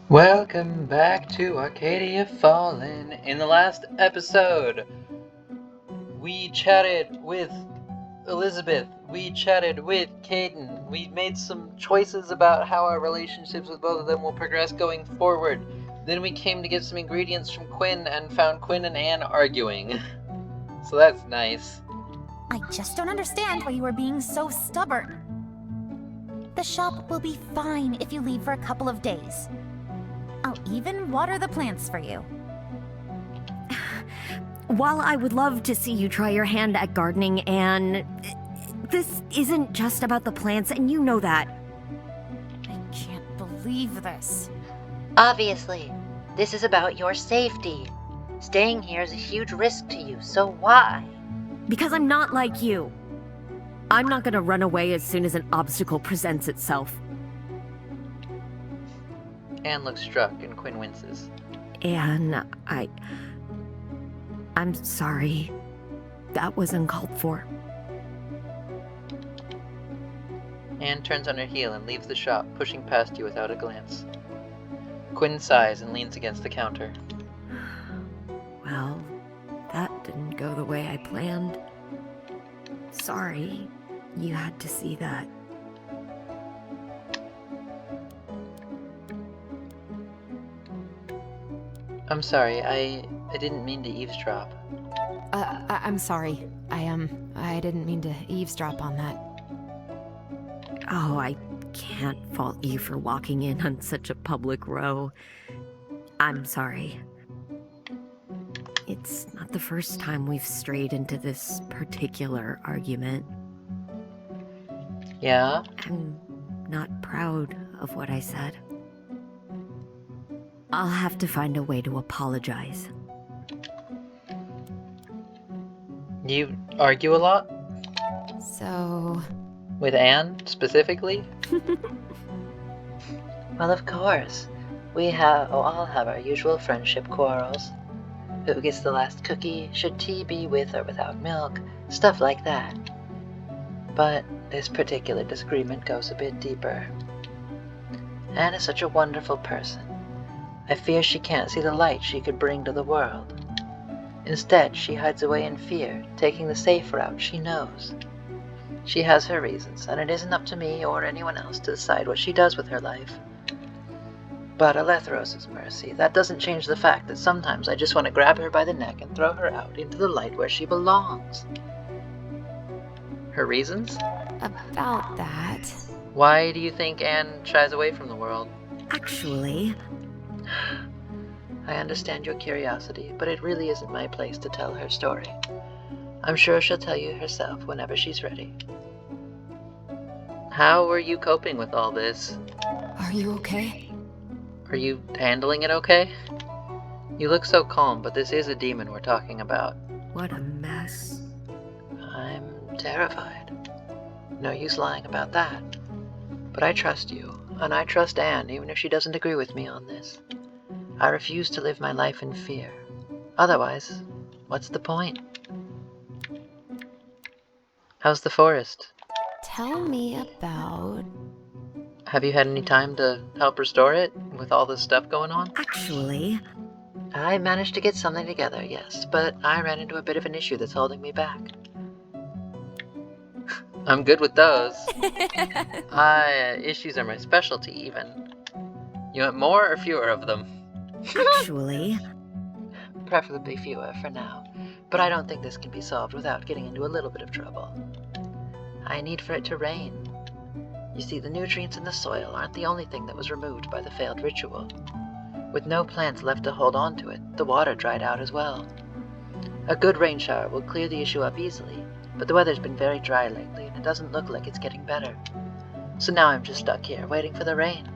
Welcome back to Arcadia Fallen. In the last episode, we chatted with Elizabeth, we chatted with Caden, we made some choices about how our relationships with both of them will progress going forward. Then we came to get some ingredients from Quinn and found Quinn and Anne arguing. So that's nice. I just don't understand why you are being so stubborn. The shop will be fine if you leave for a couple of days. I'll even water the plants for you. While I would love to see you try your hand at gardening, Anne, this isn't just about the plants, and you know that. I can't believe this. Obviously, this is about your safety. Staying here is a huge risk to you, so why? Because I'm not like you. I'm not gonna run away as soon as an obstacle presents itself. Anne looks struck and Quinn winces. Anne, I'm sorry. That was uncalled for. Anne turns on her heel and leaves the shop, pushing past you without a glance. Quinn sighs and leans against the counter. Well, that didn't go the way I planned. Sorry, you had to see that. I'm sorry, I didn't mean to eavesdrop. I'm sorry. I didn't mean to eavesdrop on that. Oh, I can't fault you for walking in on such a public row. I'm sorry. It's not the first time we've strayed into this particular argument. Yeah? I'm not proud of what I said. I'll have to find a way to apologize. You argue a lot? So... With Anne, specifically? Well, of course. We all have our usual friendship quarrels. Who gets the last cookie? Should tea be with or without milk? Stuff like that. But this particular disagreement goes a bit deeper. Anne is such a wonderful person. I fear she can't see the light she could bring to the world. Instead, she hides away in fear, taking the safe route she knows. She has her reasons, and it isn't up to me or anyone else to decide what she does with her life. But Alethros' mercy, that doesn't change the fact that sometimes I just want to grab her by the neck and throw her out into the light where she belongs. Her reasons? about that... Why do you think Anne shies away from the world? Actually, I understand your curiosity, but it really isn't my place to tell her story. I'm sure she'll tell you herself whenever she's ready. How are you coping with all this? Are you okay? Are you handling it okay? You look so calm, but this is a demon we're talking about. what a mess. I'm terrified. No use lying about that. But I trust you, and I trust Anne, even if she doesn't agree with me on this. I refuse to live my life in fear. Otherwise, what's the point? How's the forest? Tell me about... Have you had any time to help restore it with all this stuff going on? Actually, I managed to get something together, yes, but I ran into a bit of an issue that's holding me back. I'm good with those. Issues are my specialty, even. You want more or fewer of them? actually, Preferably fewer for now, but I don't think this can be solved without getting into a little bit of trouble. I need for it to rain. You see, the nutrients in the soil aren't the only thing that was removed by the failed ritual. With no plants left to hold on to it, the water dried out as well. A good rain shower will clear the issue up easily, but the weather's been very dry lately and it doesn't look like it's getting better. So now I'm just stuck here, waiting for the rain.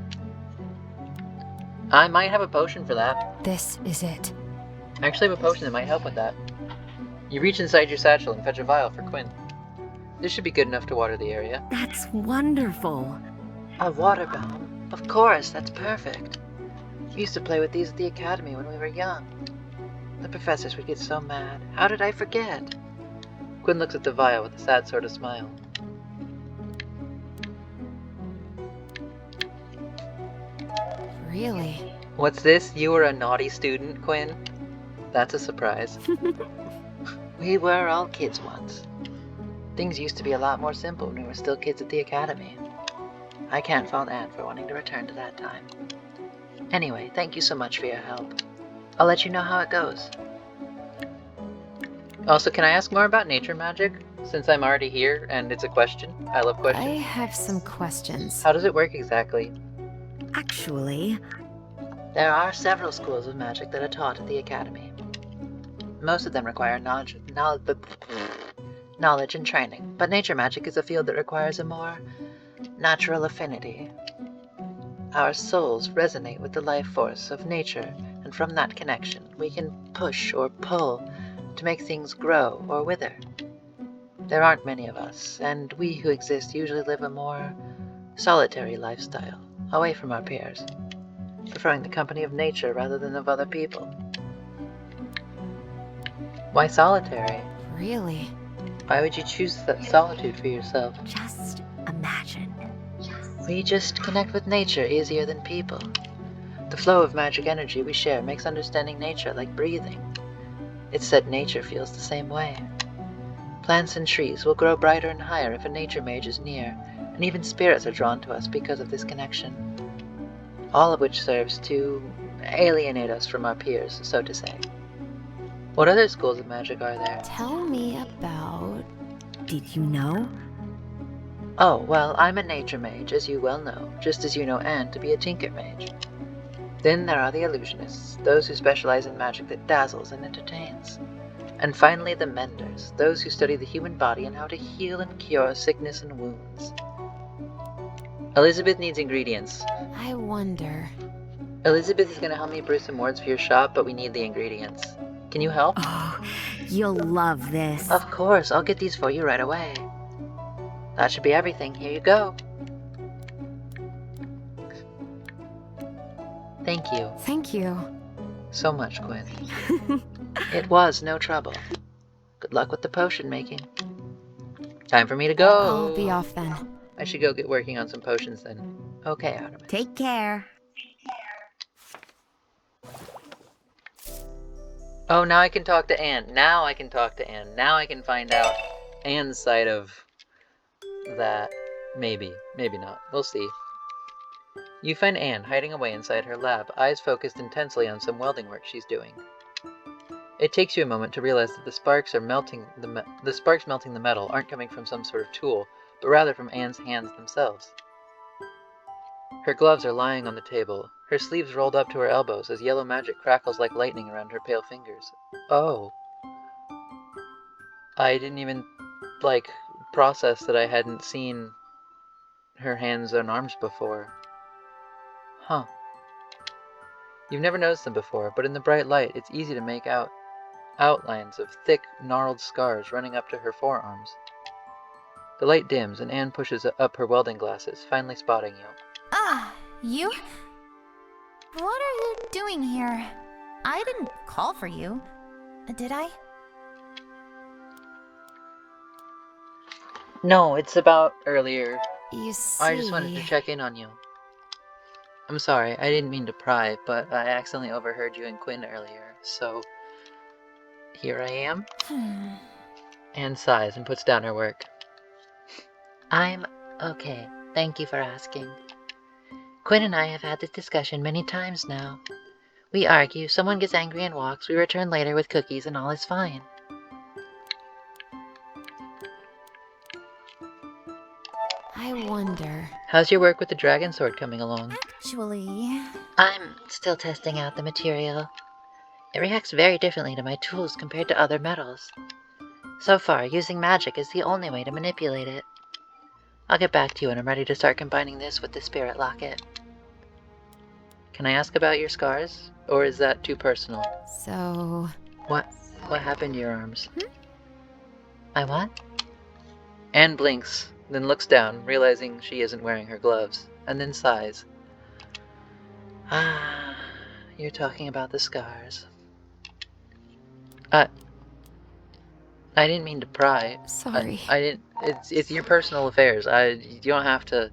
I might have a potion for that. This is it. I actually have a potion that might help with that. You reach inside your satchel and fetch a vial for Quinn. This should be good enough to water the area. that's wonderful. A water bomb? Of course, that's perfect. We used to play with these at the academy when we were young. The professors would get so mad. How did I forget? Quinn looks at the vial with a sad sort of smile. Really? What's this? You were a naughty student, Quinn? That's a surprise. We were all kids once. Things used to be a lot more simple when we were still kids at the Academy. I can't fault Anne for wanting to return to that time. Anyway, thank you so much for your help. I'll let you know how it goes. Also, can I ask more about nature magic? Since I'm already here and it's a question. I love I questions. have some questions. How does it work exactly? Actually, There are several schools of magic that are taught at the Academy. Most of them require knowledge and training, but nature magic is a field that requires a more natural affinity. Our souls resonate with the life force of nature, and from that connection, we can push or pull to make things grow or wither. There aren't many of us, and we who exist usually live a more solitary lifestyle, away from our peers, preferring the company of nature rather than of other people. Why solitary? Really? Why would you choose that solitude for yourself? just imagine. We just connect with nature easier than people. The flow of magic energy we share makes understanding nature like breathing. It's said nature feels the same way. Plants and trees will grow brighter and higher if a nature mage is near, and even spirits are drawn to us because of this connection. All of which serves to alienate us from our peers, so to say. What other schools of magic are there? Tell me about... Did you know? Oh, well, I'm a nature mage, as you well know, just as you know Anne to be a tinker mage. Then there are the illusionists, those who specialize in magic that dazzles and entertains. And finally the menders, those who study the human body and how to heal and cure sickness and wounds. Elizabeth needs ingredients. I wonder... Elizabeth is going to help me brew some words for your shop, but we need the ingredients. Can you help? Oh, you'll love this. Of course, I'll get these for you right away. That should be everything. Here you go. Thank you Thank you. so much, Quinn. It was no trouble. Good luck with the potion making. Time for me to go. I'll be off then. I should go get working on some potions then. Okay, Artemis. Take care. Oh, now I can talk to Anne. Now I can talk to Anne. Now I can find out Anne's side of that. Maybe. Maybe not. We'll see. You find Anne hiding away inside her lab, eyes focused intensely on some welding work she's doing. It takes you a moment to realize that the sparks melting the metal aren't coming from some sort of tool, but rather from Anne's hands themselves. Her gloves are lying on the table, her sleeves rolled up to her elbows as yellow magic crackles like lightning around her pale fingers. Oh. I didn't even, process that I hadn't seen her hands and arms before. Huh. You've never noticed them before, but in the bright light, it's easy to make out outlines of thick, gnarled scars running up to her forearms. The light dims, and Anne pushes up her welding glasses, finally spotting you. Ah, you? What are you doing here? I didn't call for you. Did I? No, it's about earlier. You see... I just wanted to check in on you. I'm sorry, I didn't mean to pry, but I accidentally overheard you and Quinn earlier, so here I am. Anne sighs and puts down her work. I'm okay. Thank you for asking. Quinn and I have had this discussion many times now. We argue, someone gets angry and walks, we return later with cookies, and all is fine. I wonder... How's your work with the dragon sword coming along? Actually... I'm still testing out the material. It reacts very differently to my tools compared to other metals. So far, using magic is the only way to manipulate it. I'll get back to you when I'm ready to start combining this with the spirit locket. Can I ask about your scars? Or is that too personal? So... What happened to your arms? My what? Anne blinks, then looks down, realizing she isn't wearing her gloves, and then sighs. Ah, you're talking about the scars. I didn't mean to pry. Sorry. I didn't. It's your personal affairs. You don't have to.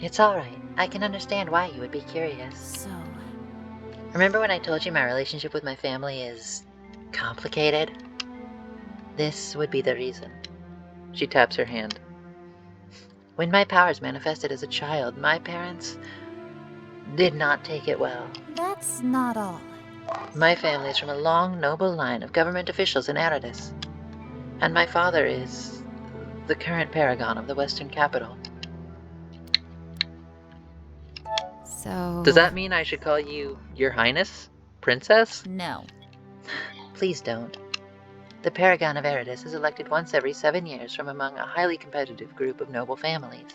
It's alright. I can understand why you would be curious. So, Remember when I told you my relationship with my family is complicated? This would be the reason. She taps her hand. When my powers manifested as a child, my parents did not take it well. that's not all. My family is from a long, noble line of government officials in Aratus, and my father is the current paragon of the Western capital. So... Does that mean I should call you Your Highness? Princess? No. Please don't. The paragon of Aratus is elected once every 7 years from among a highly competitive group of noble families.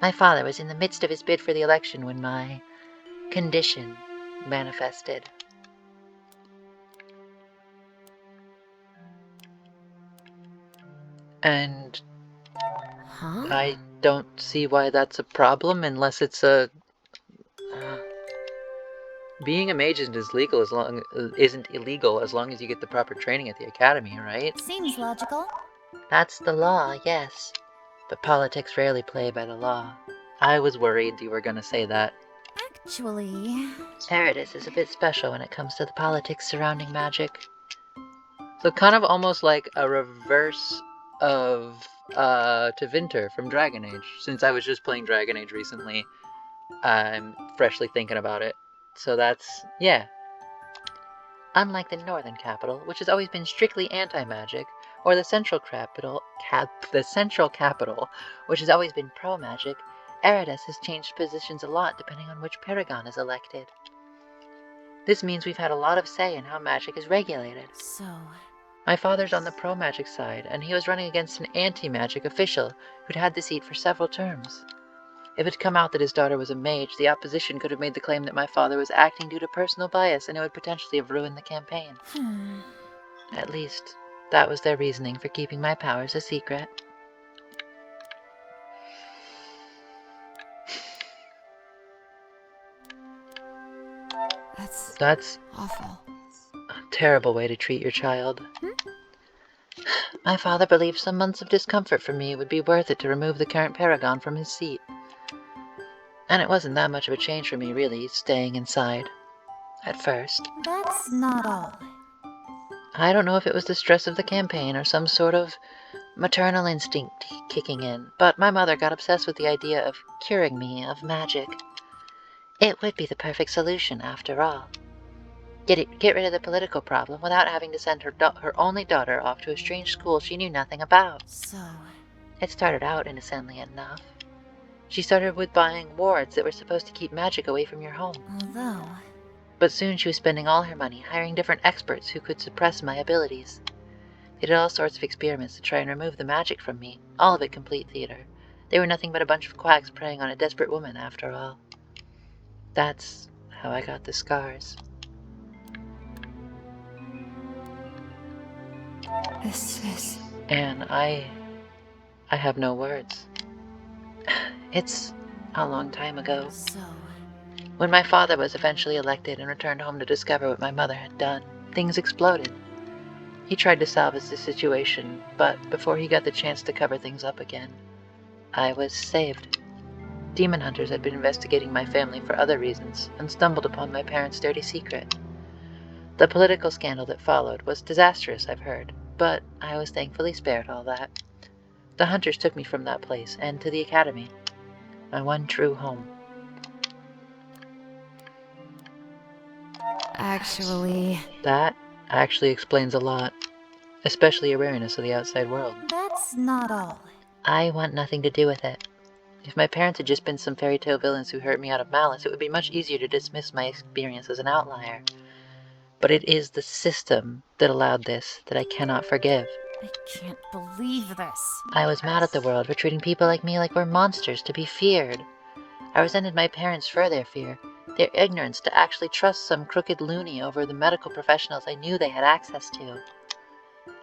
My father was in the midst of his bid for the election when my condition manifested. And Huh? I don't see why that's a problem unless it's a... Being a mage isn't illegal as long as you get the proper training at the academy, right? Seems logical. That's the law, yes. But politics rarely play by the law. I was worried you were gonna say that. Actually, Aratus is a bit special when it comes to the politics surrounding magic. So kind of almost like a reverse of Tevinter from Dragon Age. Since I was just playing Dragon Age recently, I'm freshly thinking about it. So that's, yeah. Unlike the northern capital, which has always been strictly anti-magic, or the central capital, which has always been pro-magic, Aratus has changed positions a lot depending on which paragon is elected. This means we've had a lot of say in how magic is regulated. so... My father's on the pro-magic side, and he was running against an anti-magic official who'd had the seat for several terms. If it had come out that his daughter was a mage, the opposition could have made the claim that my father was acting due to personal bias, and it would potentially have ruined the campaign. At least, that was their reasoning for keeping my powers a secret. That's awful. a terrible way to treat your child. My father believed some months of discomfort for me would be worth it to remove the current paragon from his seat. And it wasn't that much of a change for me, really, staying inside. At first. That's not all. I don't know if it was the stress of the campaign or some sort of maternal instinct kicking in, but my mother got obsessed with the idea of curing me of magic. It would be the perfect solution, after all. Get rid of the political problem without having to send her only daughter off to a strange school she knew nothing about. So... It started out innocently enough. She started with buying wards that were supposed to keep magic away from your home. although... But soon she was spending all her money hiring different experts who could suppress my abilities. They did all sorts of experiments to try and remove the magic from me, all of it complete theater. They were nothing but a bunch of quacks preying on a desperate woman, after all. That's how I got the scars. This is... And I have no words. It's a long time ago. So... When my father was eventually elected and returned home to discover what my mother had done, things exploded. He tried to salvage the situation, but before he got the chance to cover things up again, I was saved. Demon hunters had been investigating my family for other reasons and stumbled upon my parents' dirty secret. The political scandal that followed was disastrous, I've heard, but I was thankfully spared all that. The hunters took me from that place and to the academy, my one true home. Actually... That actually explains a lot, especially awareness of the outside world. that's not all. I want nothing to do with it. If my parents had just been some fairy tale villains who hurt me out of malice, it would be much easier to dismiss my experience as an outlier. But it is the system that allowed this that I cannot forgive. I can't believe this. I was mad at the world for treating people like me like we're monsters to be feared. I resented my parents for their fear, their ignorance to actually trust some crooked loony over the medical professionals I knew they had access to.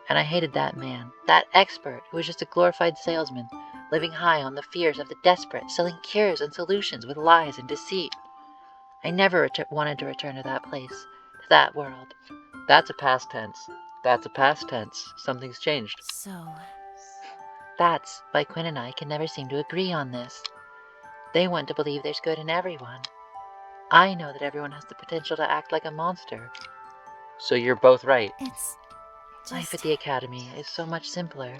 And I hated that man, that expert who was just a glorified salesman, living high on the fears of the desperate, selling cures and solutions with lies and deceit. I never wanted to return to that place, to that world. That's a past tense. That's a past tense. Something's changed. So... That's why Quinn and I can never seem to agree on this. They want to believe there's good in everyone. I know that everyone has the potential to act like a monster. So you're both right. It's Life just... at the Academy is so much simpler.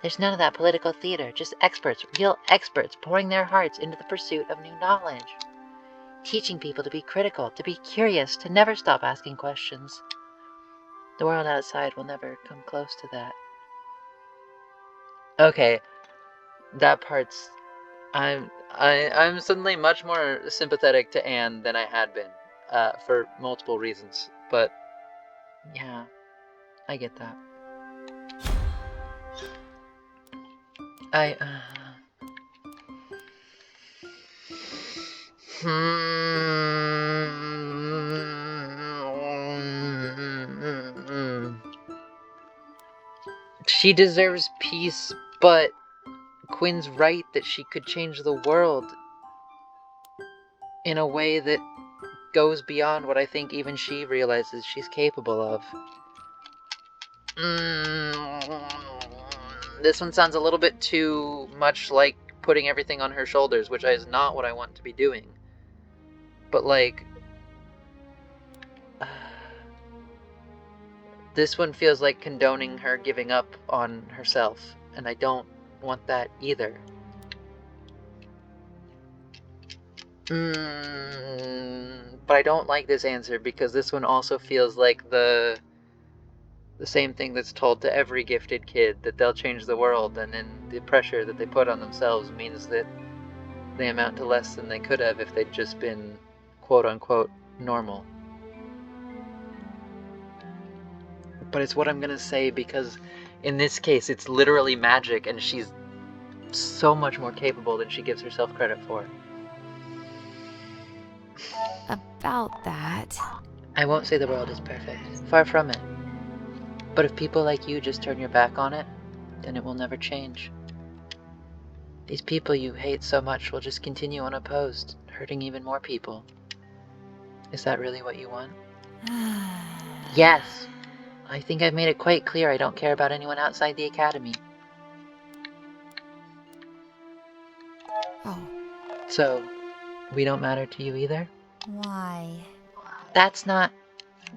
There's none of that political theater, just experts, real experts, pouring their hearts into the pursuit of new knowledge. Teaching people to be critical, to be curious, to never stop asking questions. The world outside will never come close to that. Okay, that part's... I'm suddenly much more sympathetic to Anne than I had been, for multiple reasons. But yeah, I get that. She deserves peace, but Quinn's right that she could change the world in a way that goes beyond what I think even she realizes she's capable of. This one sounds a little bit too much like putting everything on her shoulders, which is not what I want to be doing. But like... this one feels like condoning her giving up on herself, and I don't want that either. But I don't like this answer because this one also feels like the same thing that's told to every gifted kid, that they'll change the world, and then the pressure that they put on themselves means that they amount to less than they could have if they'd just been quote-unquote normal. But it's what I'm gonna say because in this case it's literally magic and she's so much more capable than she gives herself credit for. About that... I won't say the world is perfect. Far from it. But if people like you just turn your back on it, then it will never change. These people you hate so much will just continue unopposed, hurting even more people. Is that really what you want? Yes. I think I've made it quite clear I don't care about anyone outside the Academy. Oh. So, we don't matter to you either? Why? That's not...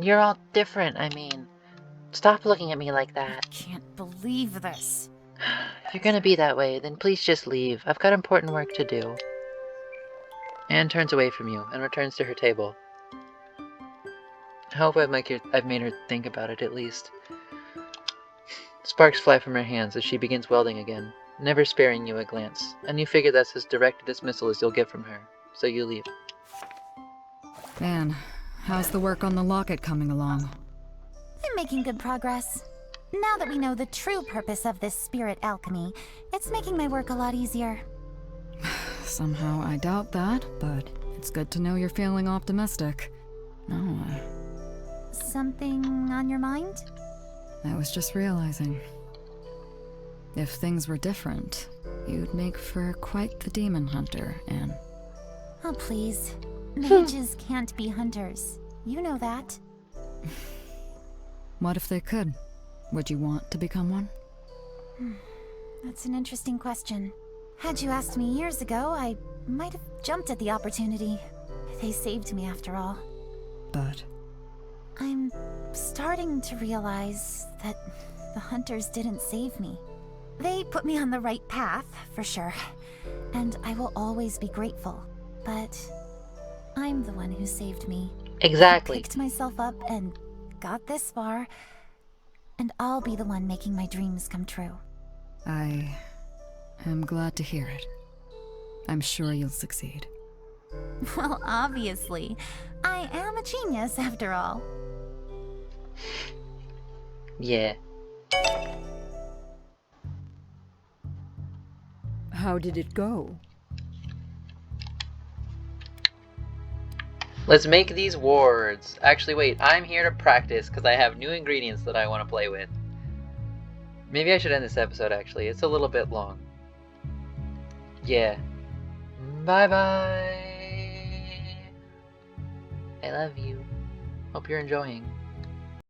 You're all different, I mean. Stop looking at me like that. I can't believe this. If you're gonna be that way, then please just leave. I've got important work to do. Anne turns away from you and returns to her table. I hope I've made her think about it at least. Sparks fly from her hands as she begins welding again, never sparing you a glance, and you figure that's as direct a dismissal as you'll get from her, so you leave. Man, how's the work on the locket coming along? I'm making good progress. Now that we know the true purpose of this spirit alchemy, it's making my work a lot easier. Somehow I doubt that, but it's good to know you're feeling optimistic. No, Something on your mind? I was just realizing. If things were different, you'd make for quite the demon hunter, Anne. Oh, please. Mages can't be hunters. You know that. What if they could? Would you want to become one? That's an interesting question. Had you asked me years ago, I might have jumped at the opportunity. They saved me after all. But I'm starting to realize that the hunters didn't save me. They put me on the right path, for sure, and I will always be grateful. But I'm the one who saved me. Exactly. I picked myself up and got this far, and I'll be the one making my dreams come true. I am glad to hear it. I'm sure you'll succeed. Well, obviously. I am a genius, after all. Yeah. How did it go? Let's make these wards. Actually, wait, I'm here to practice because I have new ingredients that I want to play with. Maybe I should end this episode, actually. It's a little bit long. Yeah. Bye-bye. I love you. Hope you're enjoying.